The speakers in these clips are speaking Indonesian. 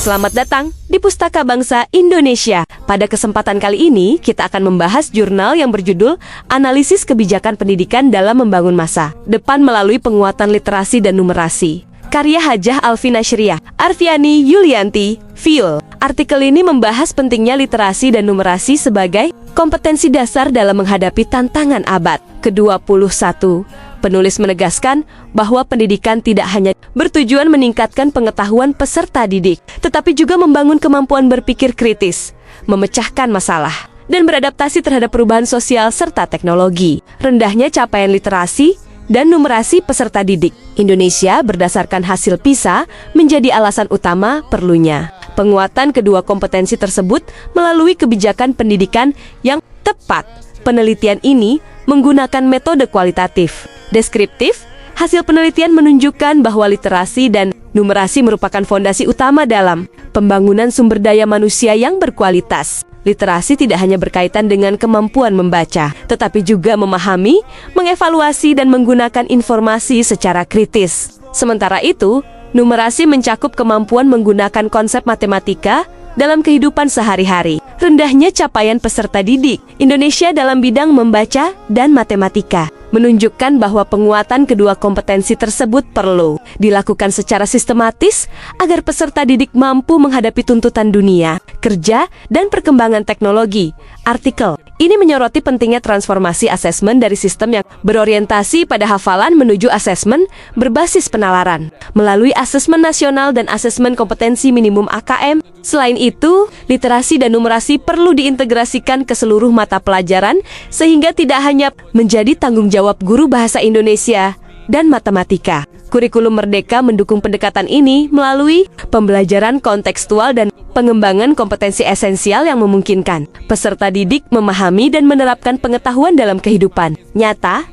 Selamat datang di Pustaka Bangsa Indonesia. Pada kesempatan kali ini, kita akan membahas jurnal yang berjudul Analisis Kebijakan Pendidikan dalam Membangun Masa Depan Melalui Penguatan Literasi dan Numerasi. Karya Hajah Alvina Syriah, Arfiani Yulianti, Fiul. Artikel ini membahas pentingnya literasi dan numerasi sebagai kompetensi dasar dalam menghadapi tantangan abad ke-21. Penulis menegaskan bahwa pendidikan tidak hanya bertujuan meningkatkan pengetahuan peserta didik, tetapi juga membangun kemampuan berpikir kritis, memecahkan masalah, dan beradaptasi terhadap perubahan sosial serta teknologi. Rendahnya capaian literasi dan numerasi peserta didik Indonesia berdasarkan hasil PISA menjadi alasan utama perlunya penguatan kedua kompetensi tersebut melalui kebijakan pendidikan yang tepat. Penelitian ini menggunakan metode kualitatif deskriptif. Hasil penelitian menunjukkan bahwa literasi dan numerasi merupakan fondasi utama dalam pembangunan sumber daya manusia yang berkualitas. Literasi tidak hanya berkaitan dengan kemampuan membaca, tetapi juga memahami, mengevaluasi, dan menggunakan informasi secara kritis. Sementara itu, numerasi mencakup kemampuan menggunakan konsep matematika dalam kehidupan sehari-hari. Rendahnya capaian peserta didik Indonesia dalam bidang membaca dan matematika menunjukkan bahwa penguatan kedua kompetensi tersebut perlu dilakukan secara sistematis agar peserta didik mampu menghadapi tuntutan dunia, kerja, dan perkembangan teknologi. Artikel ini menyoroti pentingnya transformasi asesmen dari sistem yang berorientasi pada hafalan menuju asesmen berbasis penalaran melalui asesmen nasional dan asesmen kompetensi minimum AKM. Selain itu, literasi dan numerasi perlu diintegrasikan ke seluruh mata pelajaran sehingga tidak hanya menjadi tanggung jawab guru bahasa Indonesia dan matematika. Kurikulum Merdeka mendukung pendekatan ini melalui pembelajaran kontekstual dan pengembangan kompetensi esensial yang memungkinkan peserta didik memahami dan menerapkan pengetahuan dalam kehidupan nyata.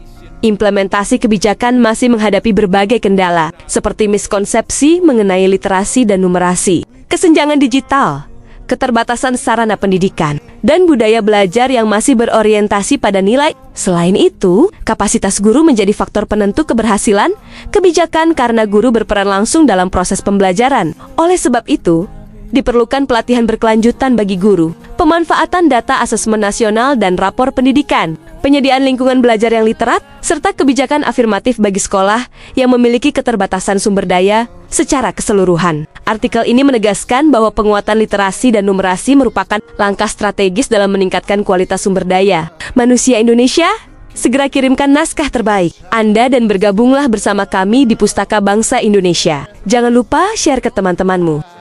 Implementasi kebijakan masih menghadapi berbagai kendala, seperti miskonsepsi mengenai literasi dan numerasi, kesenjangan digital, keterbatasan sarana pendidikan, dan budaya belajar yang masih berorientasi pada nilai. Selain itu, kapasitas guru menjadi faktor penentu keberhasilan kebijakan karena guru berperan langsung dalam proses pembelajaran. Oleh sebab itu, diperlukan pelatihan berkelanjutan bagi guru, pemanfaatan data asesmen nasional dan rapor pendidikan, penyediaan lingkungan belajar yang literat, serta kebijakan afirmatif bagi sekolah yang memiliki keterbatasan sumber daya secara keseluruhan. Artikel ini menegaskan bahwa penguatan literasi dan numerasi merupakan langkah strategis dalam meningkatkan kualitas sumber daya manusia Indonesia. Segera kirimkan naskah terbaik Anda dan bergabunglah bersama kami di Pustaka Bangsa Indonesia. Jangan lupa share ke teman-temanmu.